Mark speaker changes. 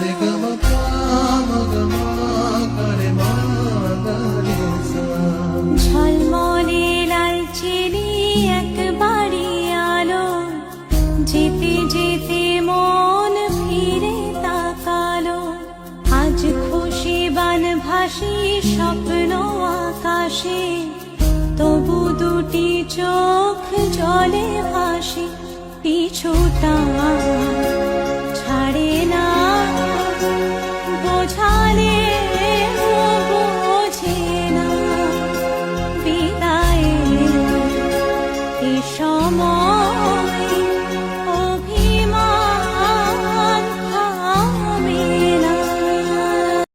Speaker 1: রে গা মা পা মা গা মা গা রে মা গা রে সা।
Speaker 2: ঝলমলে লালচেরি এক বাড়ি আলো, যেতে যেতে মন ফিরে তাকালো। আজ খুশি বান ভাসি স্বপ্ন আকাশে, তবু দুটি চোখ জলে ভাসি পিছুটা